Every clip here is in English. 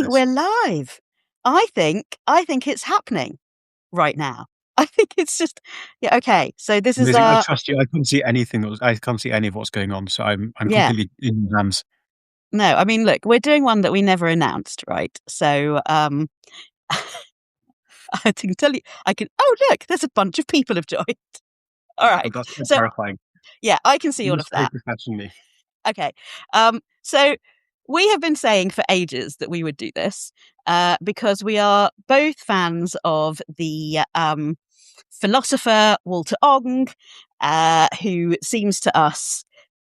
think this. we're live. I think it's happening right now. I think it's just yeah. Okay, so this is Amazing. I trust you. I can't see anything I can't see any of what's going on. So I'm yeah. completely in your hands. No, I mean, look, we're doing one that we never announced, right? So I can tell you, I can. Oh, look, there's a bunch of people have joined. All But right, that's so so terrifying. yeah, I can see You all of must behave that. professionally. Okay. So we have been saying for ages that we would do this because we are both fans of the philosopher Walter Ong, who seems to us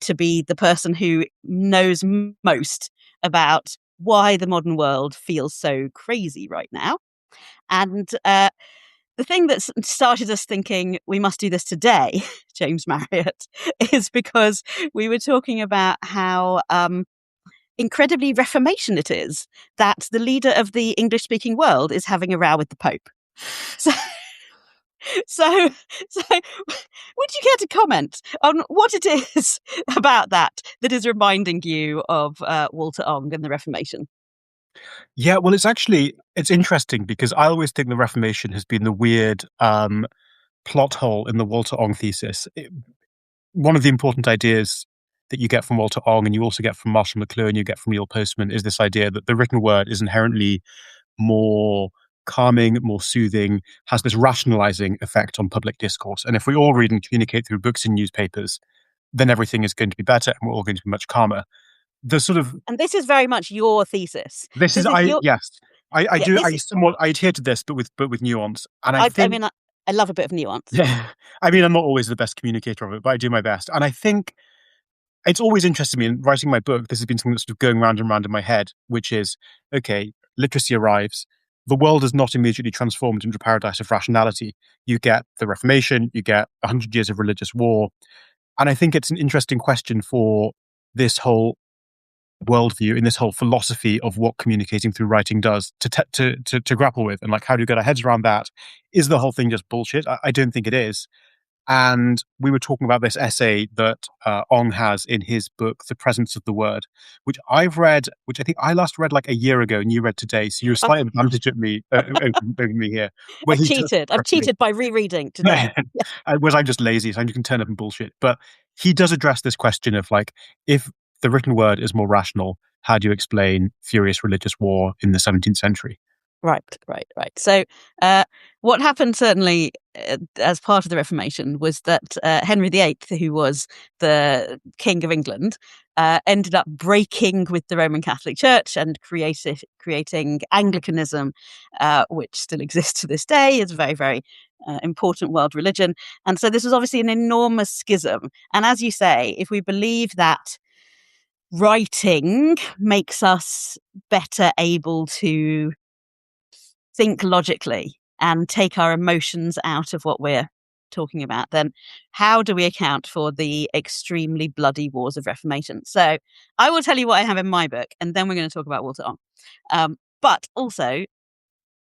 to be the person who knows most about why the modern world feels so crazy right now. And the thing that started us thinking we must do this today, James Marriott, is because we were talking about how incredibly Reformation it is that the leader of the English speaking world is having a row with the Pope. So, so, so, would you care to comment on what it is about that is reminding you of Walter Ong and the Reformation? Yeah, well, it's interesting because I always think the Reformation has been the weird plot hole in the Walter Ong thesis. One of the important ideas that you get from Walter Ong and you also get from Marshall McLuhan, you get from Neil Postman, is this idea that the written word is inherently more calming, more soothing, has this rationalizing effect on public discourse. And if we all read and communicate through books and newspapers, then everything is going to be better and we're all going to be much calmer. The sort of And this is very much your thesis. this is This is I your yes. I yeah. do This I adhere to this but with nuance. And I I think mean I love a bit of nuance. yeah, I mean I'm not always the best communicator of it, but I do my best. And I think it's always interested me in writing my book. This has been something that's sort of going round and round in my head, which is okay, literacy arrives. The world is not immediately transformed into a paradise of rationality. You get the Reformation, you get 100 years of religious war. And I think it's an interesting question for this whole worldview, in this whole philosophy of what communicating through writing does to grapple with. And like, how do we get our heads around that? Is the whole thing just bullshit? I don't think it is. And we were talking about this essay that Ong has in his book, The Presence of the Word, which I've read, which I think I last read like a year ago and you read today. So you're a slight advantage at me, over me here. Where I've he does cheated. I've cheated by rereading today. whereas I'm just lazy, so you can turn up and bullshit. But he does address this question of like, if the written word is more rational, how do you explain furious religious war in the 17th century? Right. So, what happened certainly as part of the Reformation was that Henry VIII, who was the King of England, ended up breaking with the Roman Catholic Church and creating Anglicanism, which still exists to this day. It's a very, very important world religion. And so this was obviously an enormous schism. And as you say, if we believe that writing makes us better able to think logically and take our emotions out of what we're talking about, then how do we account for the extremely bloody wars of Reformation? So I will tell you what I have in my book, and then we're going to talk about Walter Ong. But also,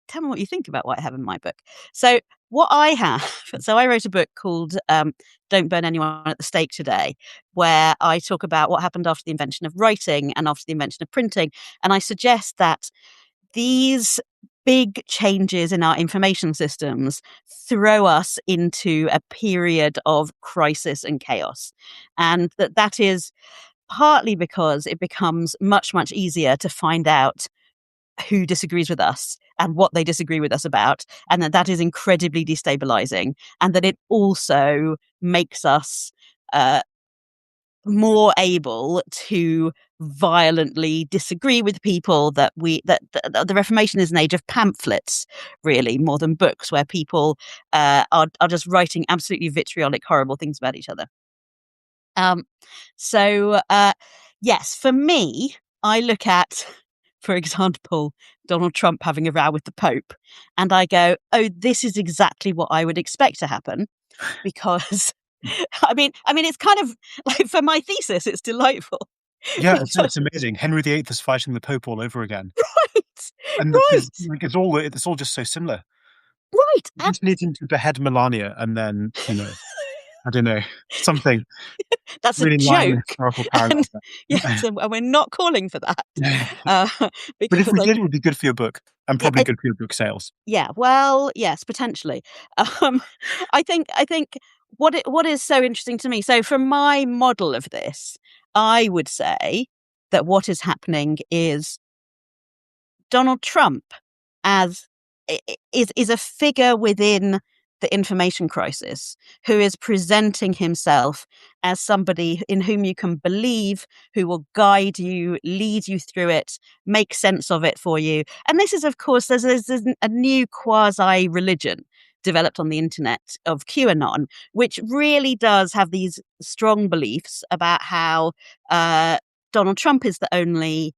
tell me what you think about what I have in my book. So what I have, so I wrote a book called Don't Burn Anyone at the Stake Today, where I talk about what happened after the invention of writing and after the invention of printing. And I suggest that these big changes in our information systems throw us into a period of crisis and chaos. And that is partly because it becomes much, much easier to find out who disagrees with us and what they disagree with us about, and that is incredibly destabilizing, and that it also makes us more able to violently disagree with people that the Reformation is an age of pamphlets, really, more than books, where people are just writing absolutely vitriolic, horrible things about each other. Um, so yes, for me, I look at, for example, Donald Trump having a row with the Pope, and I go, "Oh, this is exactly what I would expect to happen," because I mean, it's kind of like for my thesis, it's delightful Yeah, because it's amazing. Henry VIII is fighting the Pope all over again, right, and right, it's all just so similar. right, He just needs him to behead Melania, and then. I don't know, something That's a really light in joke. a historical paradox. And yes, and we're not calling for that. Uh, But if because we did, it would be good for your book and yeah, probably good for your book sales. yeah, well, yes, potentially. Um, I think what is so interesting to me. So, from my model of this, I would say that what is happening is Donald Trump as is a figure within the information crisis who is presenting himself as somebody in whom you can believe, who will guide you, lead you through it, make sense of it for you. And this is, of course, there's a new quasi religion developed on the internet of QAnon, which really does have these strong beliefs about how Donald Trump is the only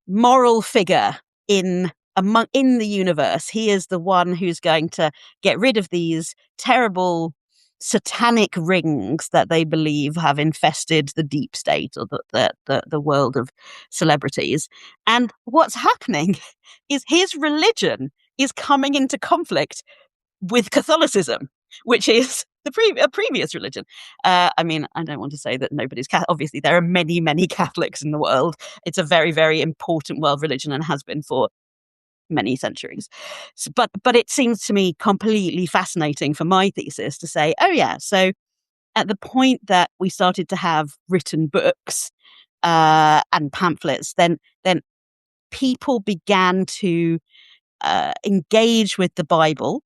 moral figure in the universe. He is the one who's going to get rid of these terrible satanic rings that they believe have infested the deep state or the world of celebrities. And what's happening is his religion is coming into conflict with Catholicism, which is a previous religion. I mean, I don't want to say that nobody's Catholic. Obviously, there are many, many Catholics in the world. It's a very, very important world religion and has been for many centuries. But it seems to me completely fascinating for my thesis to say, oh yeah, so at the point that we started to have written books and pamphlets, then people began to engage with the Bible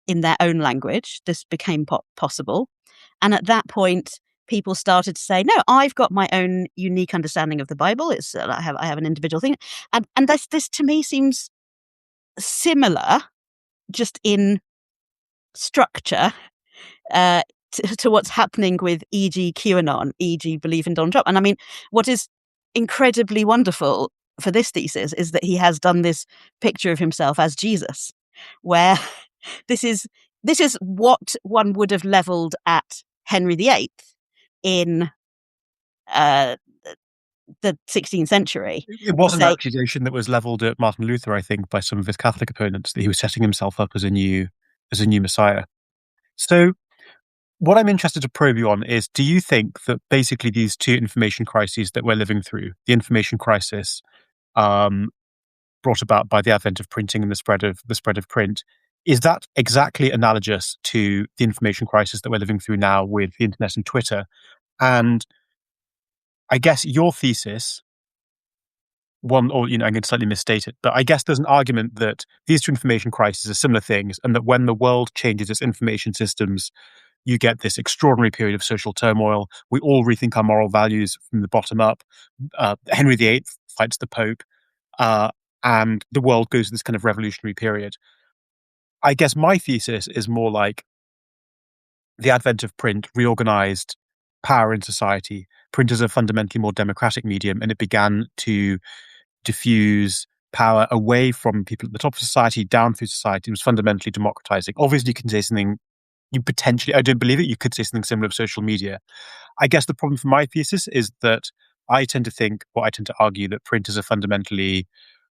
in their own language. This became possible. And at that point, people started to say, no, I've got my own unique understanding of the Bible. It's I have an individual thing. And this to me seems similar, just in structure, uh, to what's happening with e.g. QAnon, e.g. belief in Donald Trump. And I mean, what is incredibly wonderful for this thesis is that he has done this picture of himself as Jesus, where this is what one would have leveled at Henry VIII in uh, the 16th century. It was To an say, accusation that was leveled at Martin Luther, I think, by some of his Catholic opponents, that he was setting himself up as a new Messiah. So what I'm interested to probe you on is, do you think that basically these two information crises that we're living through, the information crisis um, brought about by the advent of printing and the spread of print, is that exactly analogous to the information crisis that we're living through now with the internet and Twitter? And I guess your thesis, one, or I'm going to slightly misstate it, but I guess there's an argument that these two information crises are similar things, and that when the world changes its information systems, you get this extraordinary period of social turmoil. We all rethink our moral values from the bottom up. Henry VIII fights the Pope, and the world goes through this kind of revolutionary period. I guess my thesis is more like the advent of print reorganized power in society. Print is a fundamentally more democratic medium, and it began to diffuse power away from people at the top of society down through society. It was fundamentally democratizing. Obviously, you can say something, I don't believe it, you could say something similar of social media. I guess the problem for my thesis is that I tend to argue that print is a fundamentally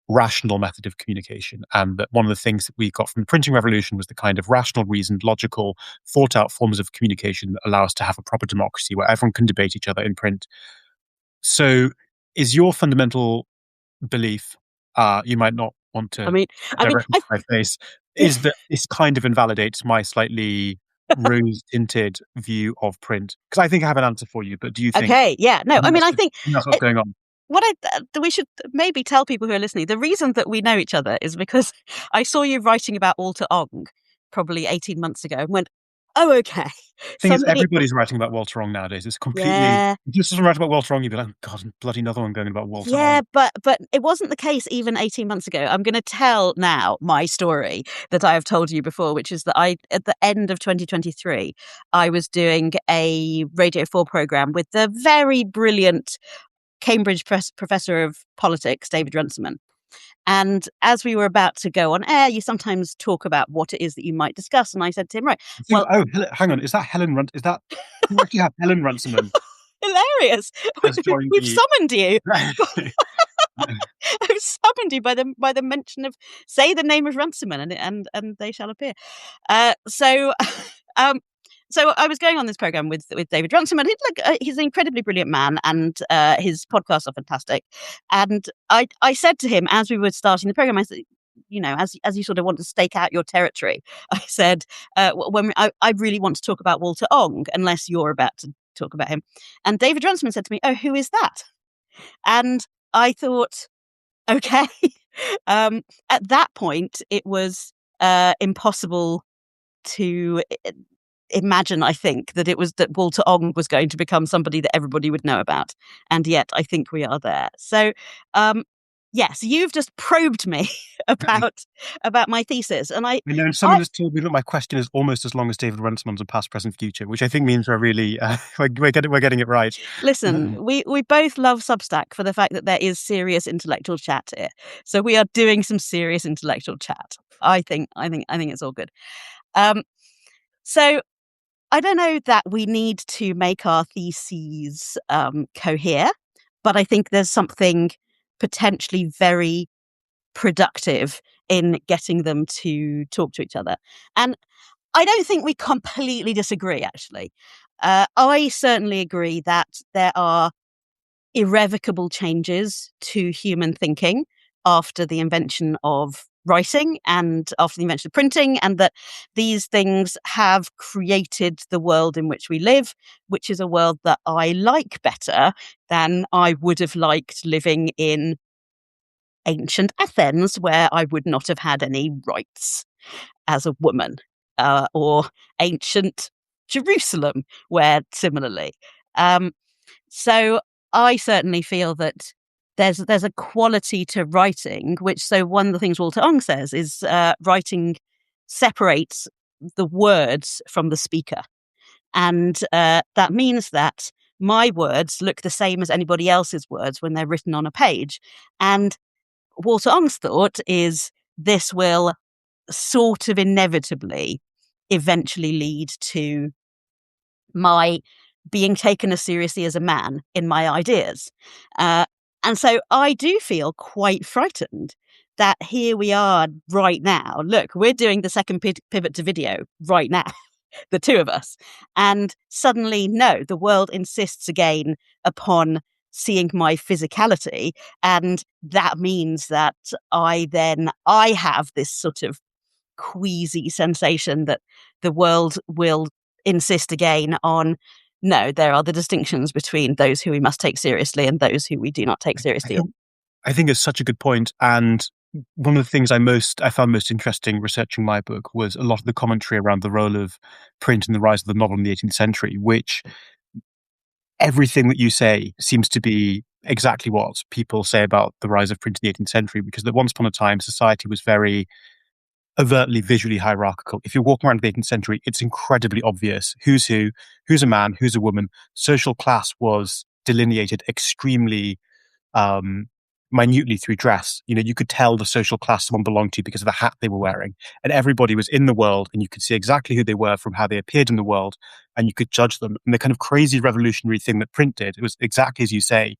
rational method of communication, and that one of the things that we got from the printing revolution was the kind of rational, reasoned, logical, thought out forms of communication that allow us to have a proper democracy where everyone can debate each other in print. So is your fundamental belief, you might not want I to mean, I mean, directly to my face, is that this kind of invalidates my slightly rose tinted view of print? Because I think I have an answer for you, but do you think, okay, yeah, no, I mean, I think that's what's going on? what we should maybe tell people who are listening, the reason that we know each other is because I saw you writing about Walter Ong probably 18 months ago and went, oh, okay. Thing is, Somebody, everybody's writing about Walter Ong nowadays. It's completely, yeah, if you just write about Walter Ong, you'd be like, oh, God, bloody another one going about Walter yeah, Ong. but it wasn't the case even 18 months ago. I'm going to tell now my story that I have told you before, which is that at the end of 2023, I was doing a Radio 4 program with the very brilliant Cambridge professor of politics, David Runciman. And as we were about to go on air, you sometimes talk about what it is that you might discuss. And I said to him, right, well, Hang on, is that Helen Runt? Is that, you actually have Helen Runciman hilarious. has joined We've the. summoned you. I've summoned you by the mention of say the name of Runciman and they shall appear. So um So I was going on this program with David Runciman. He's an incredibly brilliant man, and his podcasts are fantastic. And I said to him as we were starting the program, I said, as you sort of want to stake out your territory, I said, I really want to talk about Walter Ong, unless you're about to talk about him. And David Runciman said to me, "Oh, who is that?" And I thought, okay. At that point, it was impossible to imagine, I think, that Walter Ong was going to become somebody that everybody would know about. And yet I think we are there. So, yes, you've just probed me about my thesis. And someone has told me that my question is almost as long as David Runciman's of past, present, future, which I think means we're really, we're getting it right. Listen, we both love Substack for the fact that there is serious intellectual chat here. So we are doing some serious intellectual chat. I think it's all good. So I don't know that we need to make our theses cohere, but I think there's something potentially very productive in getting them to talk to each other. And I don't think we completely disagree, actually. I certainly agree that there are irrevocable changes to human thinking after the invention of writing and after the invention of printing, and that these things have created the world in which we live, which is a world that I like better than I would have liked living in ancient Athens, where I would not have had any rights as a woman, or ancient Jerusalem, where similarly. So I certainly feel that there's a quality to writing, so one of the things Walter Ong says is writing separates the words from the speaker. And that means that my words look the same as anybody else's words when they're written on a page. And Walter Ong's thought is this will sort of inevitably eventually lead to my being taken as seriously as a man in my ideas. And so I do feel quite frightened that here we are right now. Look, we're doing the second pivot to video right now, the two of us. And suddenly, no, the world insists again upon seeing my physicality. And that means that I have this sort of queasy sensation that the world will insist again on, no, there are the distinctions between those who we must take seriously and those who we do not take seriously. I think it's such a good point. And one of the things I found most interesting researching my book was a lot of the commentary around the role of print and the rise of the novel in the 18th century, which everything that you say seems to be exactly what people say about the rise of print in the 18th century, because at once upon a time, society was very overtly visually hierarchical. If you walk around the 18th century, it's incredibly obvious who's who, who's a man, who's a woman. Social class was delineated extremely minutely through dress. You could tell the social class someone belonged to because of the hat they were wearing. And everybody was in the world, and you could see exactly who they were from how they appeared in the world, and you could judge them. And the kind of crazy revolutionary thing that print did, it was exactly as you say.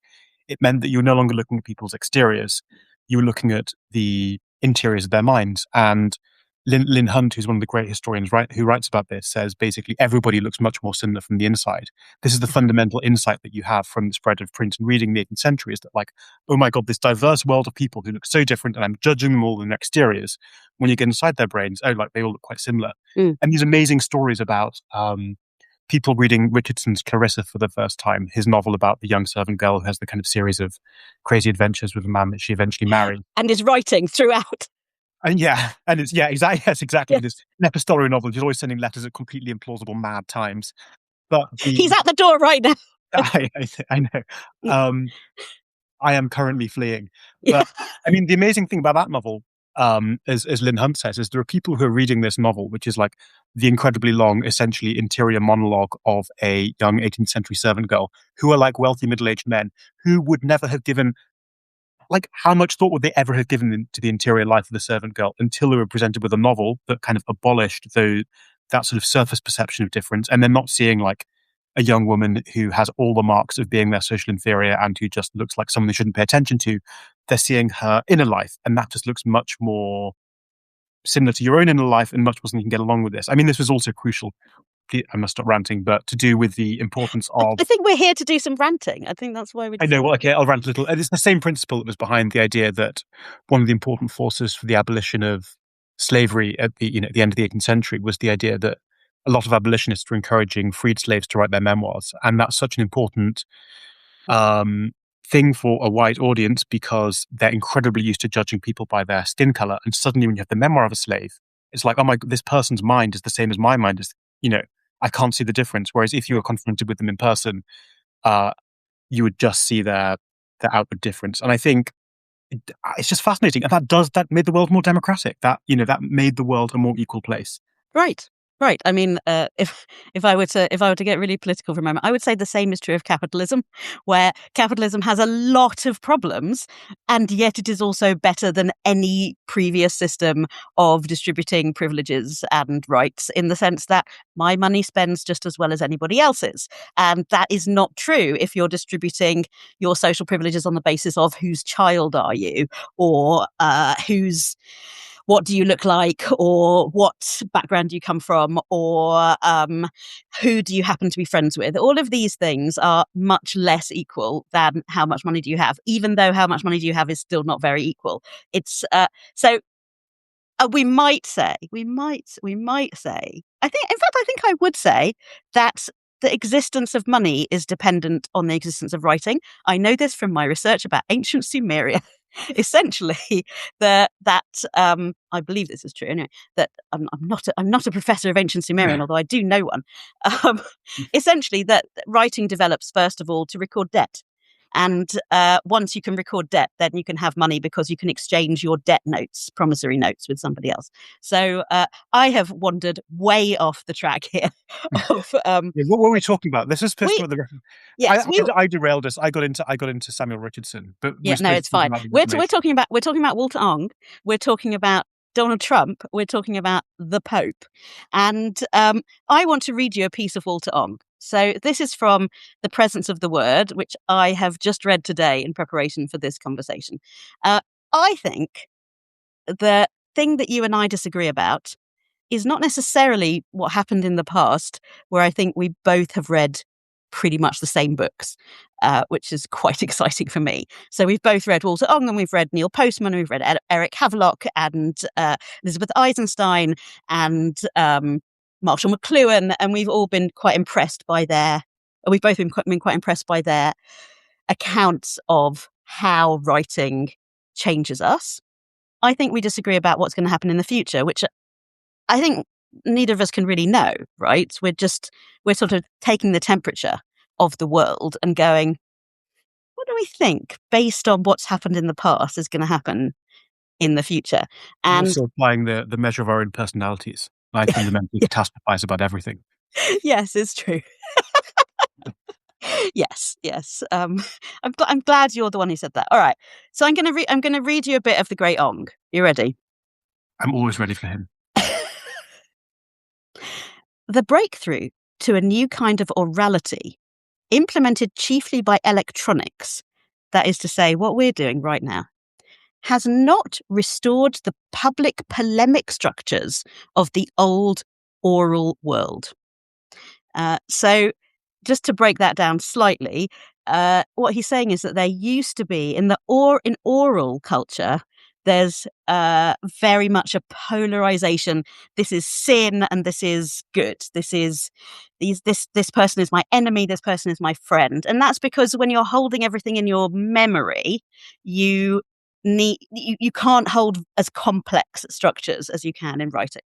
It meant that you were no longer looking at people's exteriors. You were looking at the interiors of their minds. And Lynn Hunt, who's one of the great historians who writes about this, says basically everybody looks much more similar from the inside. This is the fundamental insight that you have from the spread of print and reading in the 18th century, is that, like, oh my God, this diverse world of people who look so different, and I'm judging them all in their exteriors. When you get inside their brains, like, they all look quite similar. And these amazing stories about people reading Richardson's Clarissa for the first time, his novel about the young servant girl who has the kind of series of crazy adventures with a man that she eventually married. And is writing throughout. And exactly. Yes, exactly. Yeah. This an epistolary novel. He's always sending letters at completely implausible, mad times. But he's at the door right now. I know. I am currently fleeing. But I mean, the amazing thing about that novel, as Lynn Hunt says, is there are people who are reading this novel, which is like the incredibly long, essentially interior monologue of a young 18th century servant girl, who are like wealthy middle-aged men who would never have given. Like, how much thought would they ever have given to the interior life of the servant girl until they were presented with a novel that kind of abolished that sort of surface perception of difference, and then not seeing like a young woman who has all the marks of being their social inferior and who just looks like someone they shouldn't pay attention to. They're seeing her inner life, and that just looks much more similar to your own inner life and much more something you can get along with this. I mean, this was also crucial I must stop ranting, but to do with the importance of. I think we're here to do some ranting. I think that's why we're. I know. Well, okay, I'll rant a little. It's the same principle that was behind the idea that one of the important forces for the abolition of slavery at the end of the 18th century was the idea that a lot of abolitionists were encouraging freed slaves to write their memoirs, and that's such an important um, thing for a white audience because they're incredibly used to judging people by their skin color, and suddenly when you have the memoir of a slave, it's like, oh my, this person's mind is the same as my mind. Is I can't see the difference. Whereas if you were confronted with them in person, uh, you would just see their outward difference. And I think it's just fascinating. And that made the world more democratic. That made the world a more equal place. Right. Right. I mean, if I were to get really political for a moment, I would say the same is true of capitalism, where capitalism has a lot of problems, and yet it is also better than any previous system of distributing privileges and rights, in the sense that my money spends just as well as anybody else's. And that is not true if you're distributing your social privileges on the basis of whose child are you, or what do you look like, or what background do you come from, or who do you happen to be friends with. All of these things are much less equal than how much money do you have, even though how much money do you have is still not very equal. It's so we might say, I think I would say that the existence of money is dependent on the existence of writing. I know this from my research about ancient Sumeria. Essentially, I believe this is true anyway, that I'm not a professor of ancient Sumerian, although I do know one. Essentially, that writing develops first of all to record debt. And once you can record debt, then you can have money because you can exchange your debt notes, promissory notes, with somebody else. So I have wandered way off the track here. What were we talking about? This is pissed about the. Yes, I derailed us. I got into Samuel Richardson, but no, it's fine. We're talking about Walter Ong. We're talking about Donald Trump. We're talking about the Pope, and I want to read you a piece of Walter Ong. So this is from The Presence of the Word, which I have just read today in preparation for this conversation. I think the thing that you and I disagree about is not necessarily what happened in the past, where I think we both have read pretty much the same books, which is quite exciting for me. So we've both read Walter Ong, and we've read Neil Postman, and we've read Eric Havelock, and Elizabeth Eisenstein, and Marshall McLuhan, and we've all been quite impressed by we've both been quite impressed by their accounts of how writing changes us. I think we disagree about what's going to happen in the future, which I think neither of us can really know, right? We're sort of taking the temperature of the world and going, what do we think based on what's happened in the past is going to happen in the future? And also applying the measure of our own personalities. I fundamentally catastrophize about everything. Yes, it's true. Yes. I'm glad you're the one who said that. All right. So I'm going to read you a bit of the Great Ong. You ready? I'm always ready for him. The breakthrough to a new kind of orality, implemented chiefly by electronics, that is to say, what we're doing right now, has not restored the public polemic structures of the old oral world. So just to break that down slightly, what he's saying is that there used to be, in oral culture, there's very much a polarization. This is sin and this is good. This person is my enemy, this person is my friend. And that's because when you're holding everything in your memory, you can't hold as complex structures as you can in writing.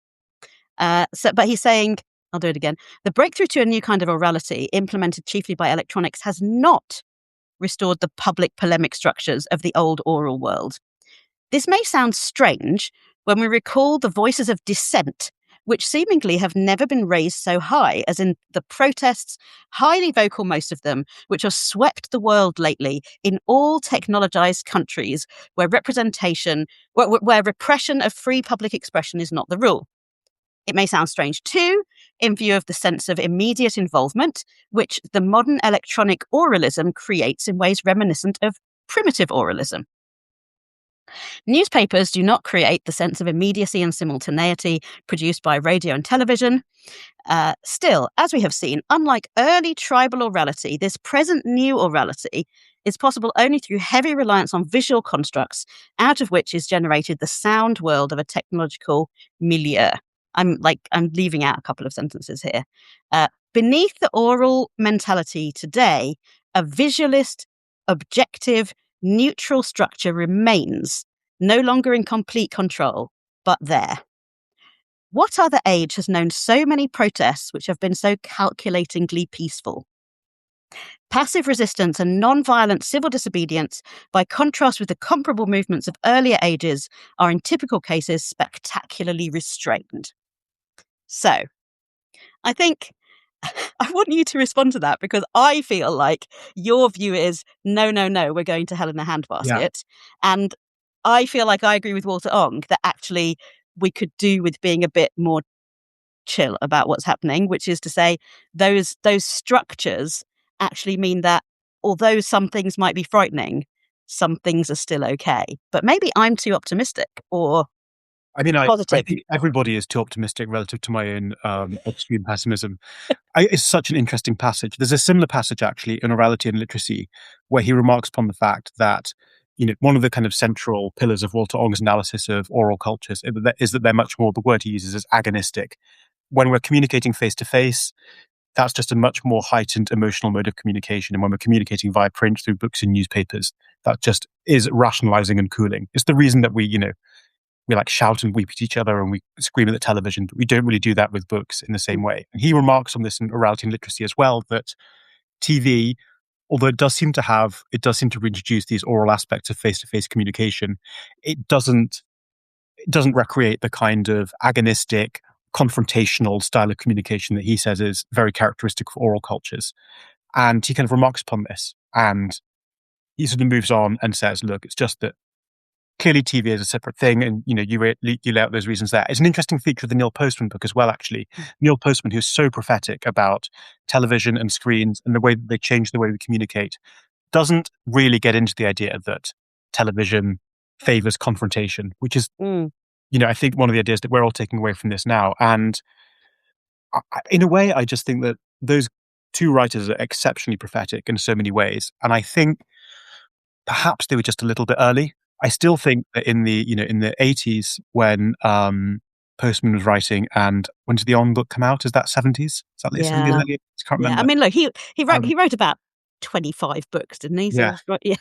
But he's saying, I'll do it again. The breakthrough to a new kind of orality, implemented chiefly by electronics, has not restored the public polemic structures of the old oral world. This may sound strange when we recall the voices of dissent, which seemingly have never been raised so high as in the protests, highly vocal most of them, which have swept the world lately in all technologized countries where repression of free public expression is not the rule. It may sound strange too, in view of the sense of immediate involvement, which the modern electronic oralism creates in ways reminiscent of primitive oralism. Newspapers do not create the sense of immediacy and simultaneity produced by radio and television. Still, as we have seen, unlike early tribal orality, this present new orality is possible only through heavy reliance on visual constructs, out of which is generated the sound world of a technological milieu. I'm leaving out a couple of sentences here. Beneath the oral mentality today, a visualist, objective, neutral structure remains, no longer in complete control, but there. What other age has known so many protests which have been so calculatingly peaceful? Passive resistance and non-violent civil disobedience, by contrast with the comparable movements of earlier ages, are in typical cases spectacularly restrained. So, I think I want you to respond to that, because I feel like your view is no, we're going to hell in a Yeah. handbasket. And I feel like I agree with Walter Ong that actually we could do with being a bit more chill about what's happening, which is to say those structures actually mean that although some things might be frightening, some things are still okay. But maybe I'm too optimistic or I positive. think everybody is too optimistic relative to my own extreme pessimism. It's such an interesting passage. There's a similar passage actually in Orality and Literacy where he remarks upon the fact that, one of the kind of central pillars of Walter Ong's analysis of oral cultures is that they're much more, the word he uses is agonistic. When we're communicating face to face, that's just a much more heightened emotional mode of communication. And when we're communicating via print through books and newspapers, that just is rationalizing and cooling. It's the reason that we like shout and weep at each other and we scream at the television, but we don't really do that with books in the same way. And he remarks on this in Orality and Literacy as well, that TV, although it does seem to reintroduce these oral aspects of face-to-face communication, it doesn't recreate the kind of agonistic, confrontational style of communication that he says is very characteristic for oral cultures. And he kind of remarks upon this, and he sort of moves on and says, look, it's just that clearly TV is a separate thing, and you lay out those reasons there. It's an interesting feature of the Neil Postman book as well, actually. Neil Postman, who's so prophetic about television and screens and the way that they change the way we communicate, doesn't really get into the idea that television favors confrontation, which is, I think one of the ideas that we're all taking away from this now. And in a way, I just think that those two writers are exceptionally prophetic in so many ways. And I think perhaps they were just a little bit early. I still think that in the 80s when Postman was writing, and when did the On book come out? Is that 70s? Is that late 70s? I can't remember. I mean, look, he wrote about 25 books, didn't he? So, yeah.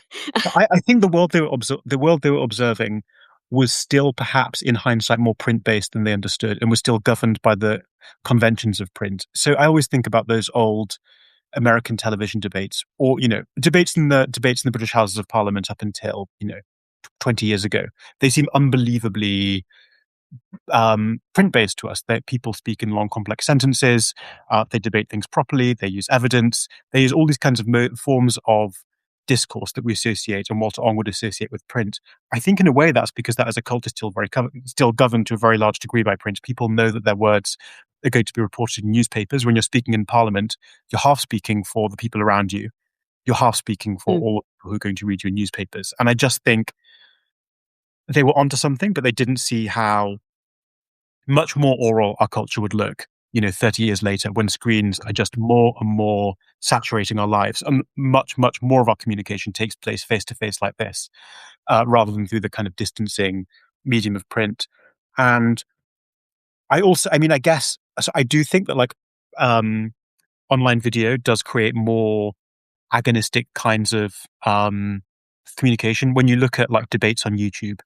I think the world they were observing was still perhaps in hindsight more print-based than they understood, and was still governed by the conventions of print. So I always think about those old American television debates, or debates in the British Houses of Parliament up until 20 years ago. They seem unbelievably print-based to us. That people speak in long, complex sentences. They debate things properly. They use evidence. They use all these kinds of forms of discourse that we associate, and Walter Ong would associate with print. I think in a way that's because that as a cult is still governed to a very large degree by print. People know that their words are going to be reported in newspapers. When you're speaking in Parliament, you're half speaking for the people around you. You're half speaking for all the people who are going to read you in newspapers. And I just think they were onto something, but they didn't see how much more oral our culture would look, 30 years later, when screens are just more and more saturating our lives, and much, much more of our communication takes place face to face like this, rather than through the kind of distancing medium of print. And I guess, so I do think that online video does create more agonistic kinds of communication. When you look at debates on YouTube,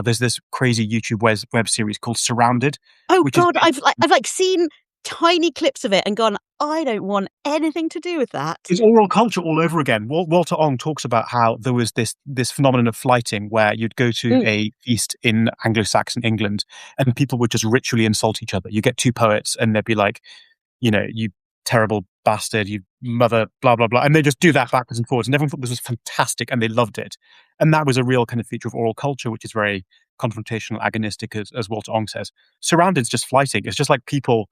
there's this crazy YouTube web series called Surrounded. Oh God, I've seen tiny clips of it and gone, I don't want anything to do with that. It's oral culture all over again. Walter Ong talks about how there was this phenomenon of flighting where you'd go to a feast in Anglo-Saxon England and people would just ritually insult each other. You get two poets and they'd be like, you terrible bastard, you mother, blah, blah, blah. And they just do that backwards and forwards. And everyone thought this was fantastic and they loved it. And that was a real kind of feature of oral culture, which is very confrontational, agonistic, as Walter Ong says. Surrounded is just flighting. It's just like people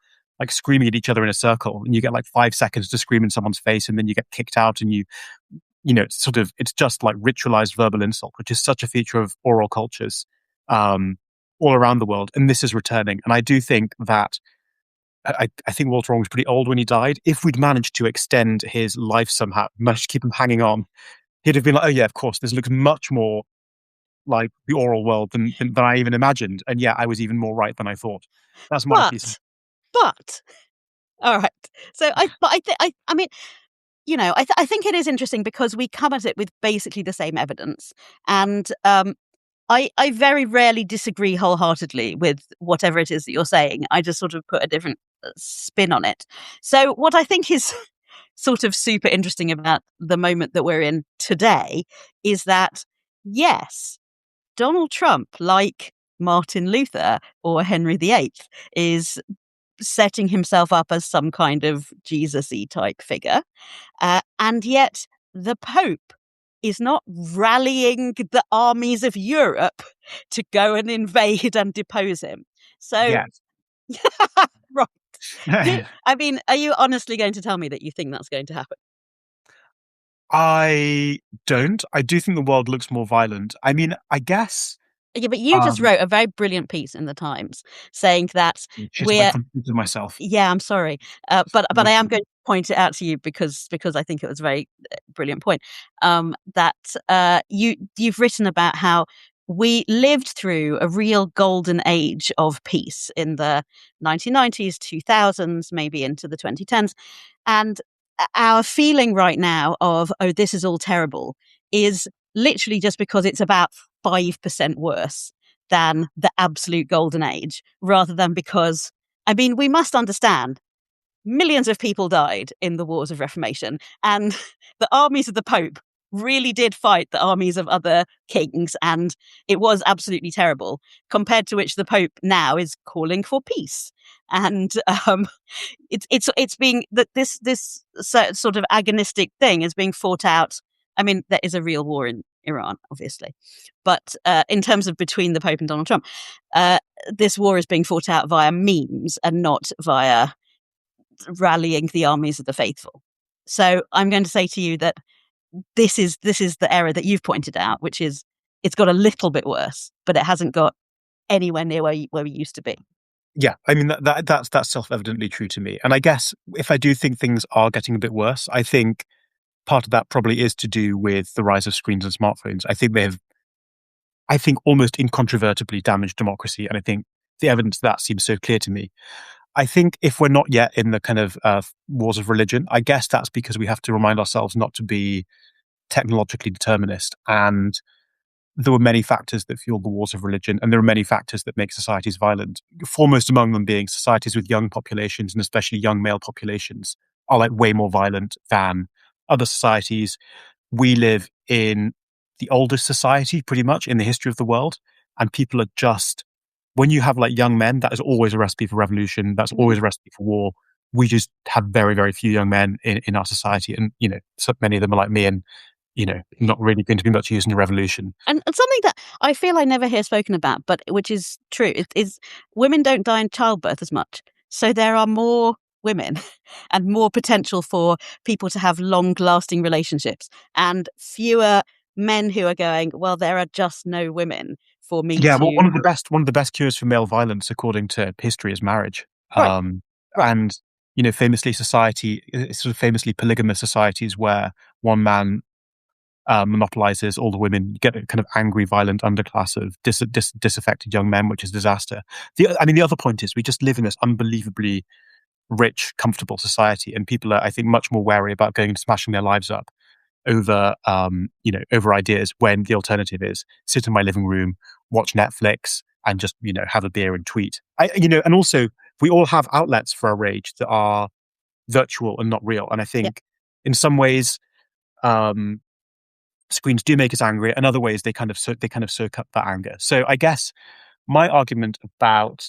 screaming at each other in a circle. And you get 5 seconds to scream in someone's face and then you get kicked out and you it's just like ritualized verbal insult, which is such a feature of oral cultures um, all around the world. And this is returning. And I do think that I think Walter Ong was pretty old when he died. If we'd managed to extend his life somehow, managed to keep him hanging on, he'd have been like, oh yeah, of course, this looks much more like the oral world than I even imagined. And yeah, I was even more right than I thought. That's my piece. But all right. So I mean, I think it is interesting because we come at it with basically the same evidence, and I very rarely disagree wholeheartedly with whatever it is that you're saying. I just sort of put a different spin on it. So what I think is sort of super interesting about the moment that we're in today is that, yes, Donald Trump, like Martin Luther or Henry VIII, is setting himself up as some kind of Jesus-y type figure. And yet the Pope is not rallying the armies of Europe to go and invade and depose him. So, Yes. right. I mean, are you honestly going to tell me that you think that's going to happen? I don't. I do think the world looks more violent. I mean, I guess. Yeah, but you just wrote a very brilliant piece in the Times saying that Shit, if I we're. completed myself. Yeah, I'm sorry, but I am going to point it out to you because I think it was a very brilliant point. That you've written about how we lived through a real golden age of peace in the 1990s, 2000s, maybe into the 2010s, and our feeling right now of, oh, this is all terrible, is literally just because it's about 5% worse than the absolute golden age, rather than because, I mean, we must understand millions of people died in the wars of Reformation, and the armies of the Pope really did fight the armies of other kings, and it was absolutely terrible. Compared to which the Pope now is calling for peace, and it's being that this sort of agonistic thing is being fought out. I mean, there is a real war in Iran, obviously, but in terms of between the Pope and Donald Trump, this war is being fought out via memes and not via rallying the armies of the faithful. So I'm going to say to you that this is the error that you've pointed out, which is it's got a little bit worse, but it hasn't got anywhere near where we used to be. Yeah, I mean that's self-evidently true to me. And I guess if I do think things are getting a bit worse, I think part of that probably is to do with the rise of screens and smartphones. I think almost incontrovertibly damaged democracy, and I think the evidence of that seems so clear to me. I think if we're not yet in the kind of wars of religion, I guess that's because we have to remind ourselves not to be technologically determinist. And there were many factors that fueled the wars of religion, and there are many factors that make societies violent. Foremost among them being societies with young populations, and especially young male populations, are like way more violent than other societies. We live in the oldest society, pretty much, in the history of the world, and people are just when you have like young men, that is always a recipe for revolution. That's always a recipe for war. We just have very, very few young men in our society, and so many of them are like me, and not really going to be much use in a revolution. And something that I feel I never hear spoken about, but which is true, is women don't die in childbirth as much. So there are more women and more potential for people to have long-lasting relationships, and fewer men who are going, well, there are just no women for me Yeah, well, to. one of the best cures for male violence, according to history, is marriage. Right, right. And famously, sort of famously polygamous societies where one man monopolizes all the women. You get a kind of angry, violent underclass of disaffected young men, which is disaster. The other point is we just live in this unbelievably rich, comfortable society, and people are, I think, much more wary about going and smashing their lives up over, over ideas when the alternative is sit in my living room, watch Netflix, and just, have a beer and tweet. And also we all have outlets for our rage that are virtual and not real. And I think in some ways, screens do make us angry. In other ways, they kind of soak up that anger. So I guess my argument about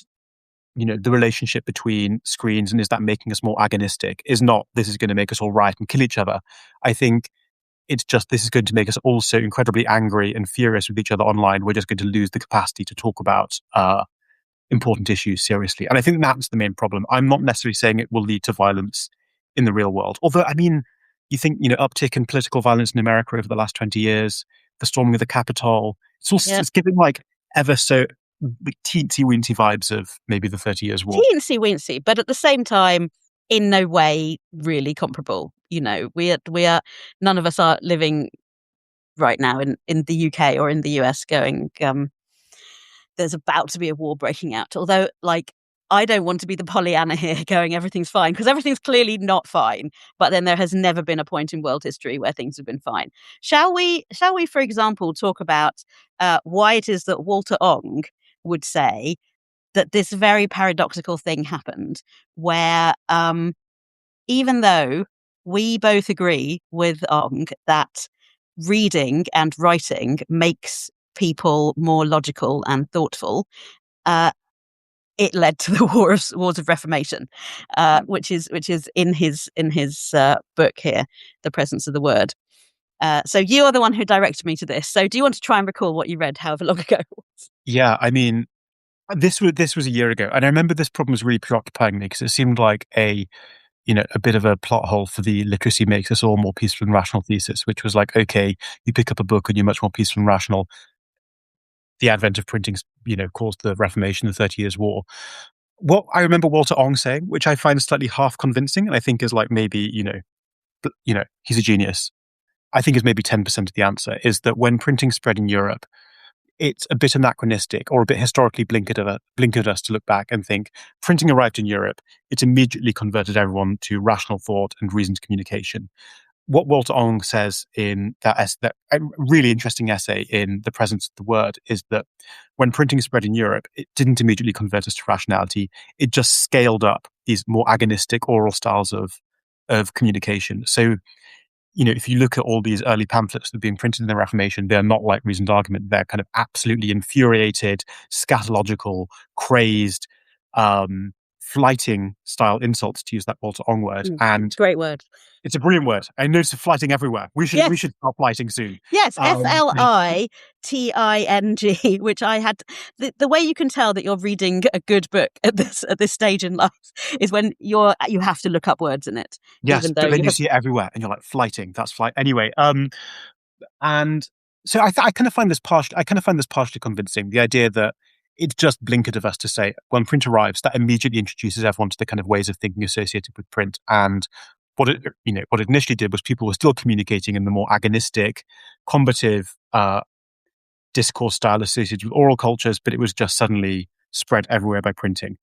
the relationship between screens and is that making us more agonistic is not this is going to make us all riot and kill each other. I think it's just this is going to make us all so incredibly angry and furious with each other online. We're just going to lose the capacity to talk about important issues seriously. And I think that's the main problem. I'm not necessarily saying it will lead to violence in the real world. Although, I mean, you think, uptick in political violence in America over the last 20 years, the storming of the Capitol. Yeah. It's giving like ever so teensy weensy vibes of maybe the 30 Years' War. Teensy weensy, but at the same time, in no way really comparable. We are none of us are living right now in the UK or in the US going, there's about to be a war breaking out. Although, like, I don't want to be the Pollyanna here going everything's fine, because everything's clearly not fine. But then there has never been a point in world history where things have been fine. Shall we, for example, talk about why it is that Walter Ong would say that this very paradoxical thing happened, where even though we both agree with Ong that reading and writing makes people more logical and thoughtful, uh, it led to the wars of Reformation, which is in his book here, The Presence of the Word. So you are the one who directed me to this. So do you want to try and recall what you read however long ago it was? Yeah, I mean, this was a year ago, and I remember this problem was really preoccupying me because it seemed like a bit of a plot hole for the literacy makes us all more peaceful and rational thesis, which was like, okay, you pick up a book and you're much more peaceful and rational. The advent of printing, caused the Reformation, the 30 Years' War. What I remember Walter Ong saying, which I find slightly half convincing, and I think is like maybe, he's a genius. I think is maybe 10% of the answer, is that when printing spread in Europe, it's a bit anachronistic or a bit historically blinkered us to look back and think printing arrived in Europe. It's immediately converted everyone to rational thought and reasoned communication. What Walter Ong says in that really interesting essay in The Presence of the Word is that when printing spread in Europe, it didn't immediately convert us to rationality. It just scaled up these more agonistic oral styles of communication. So, if you look at all these early pamphlets that are being printed in the Reformation, they're not like reasoned argument. They're kind of absolutely infuriated, scatological, crazed, flighting style insults, to use that Walter Ong word. And Great word. it's a brilliant word. I notice it flighting everywhere. We should stop flighting soon. Yes, FLITING, which I had. The way you can tell that you're reading a good book at this stage in life is when you have to look up words in it. Yes, even though but then you see it everywhere, and you're like, flighting. That's flight. Anyway, and so I kind of find this partially convincing. The idea that it's just blinkered of us to say when print arrives, that immediately introduces everyone to the kind of ways of thinking associated with print. And what it initially did was people were still communicating in the more agonistic, combative discourse style associated with oral cultures, but it was just suddenly spread everywhere by printing.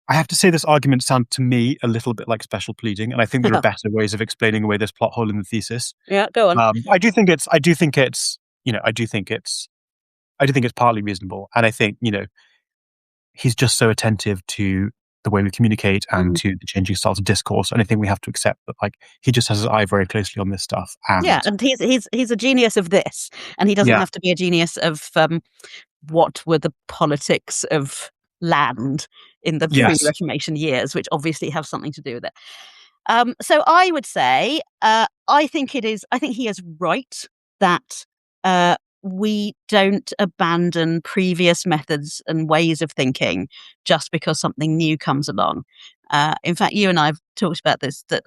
I have to say this argument sounds to me a little bit like special pleading, and I think there are better ways of explaining away this plot hole in the thesis. Yeah, go on. I do think it's partly reasonable, and I think he's just so attentive to the way we communicate and to the changing styles of discourse, and I think we have to accept that he just has his eye very closely on this stuff. And and he's a genius of this, and he doesn't have to be a genius of what were the politics of land in the pre-Reformation years, which obviously have something to do with it. So I would say, I think he is right that we don't abandon previous methods and ways of thinking just because something new comes along. In fact, you and I have talked about this, that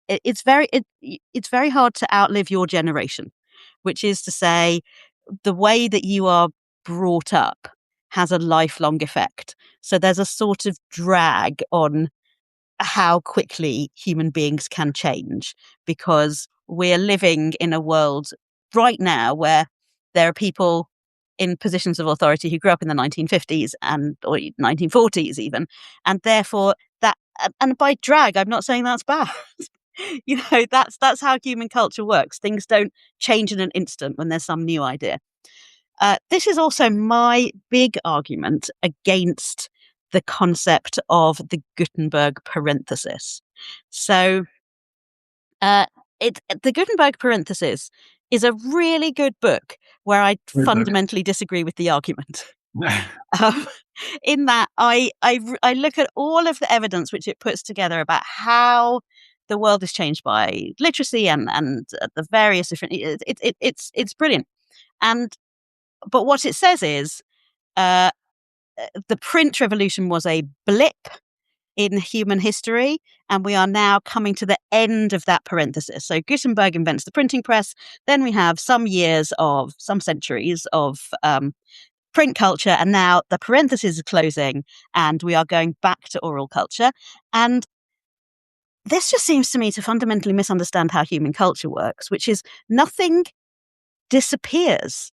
it's very hard to outlive your generation, which is to say, the way that you are brought up has a lifelong effect. So there's a sort of drag on how quickly human beings can change, because we're living in a world right now where there are people in positions of authority who grew up in the 1950s or 1940s even, and therefore that, and by drag, I'm not saying that's bad. That's how human culture works. Things don't change in an instant when there's some new idea. This is also my big argument against the concept of the Gutenberg parenthesis. So, the Gutenberg parenthesis is a really good book where I fundamentally disagree with the argument. In that, I look at all of the evidence which it puts together about how the world is changed by literacy and the various different. It's brilliant, but what it says is, the print revolution was a blip in human history, and we are now coming to the end of that parenthesis. So Gutenberg invents the printing press. Then we have some centuries of print culture, and now the parentheses are closing, and we are going back to oral culture. And this just seems to me to fundamentally misunderstand how human culture works, which is nothing disappears.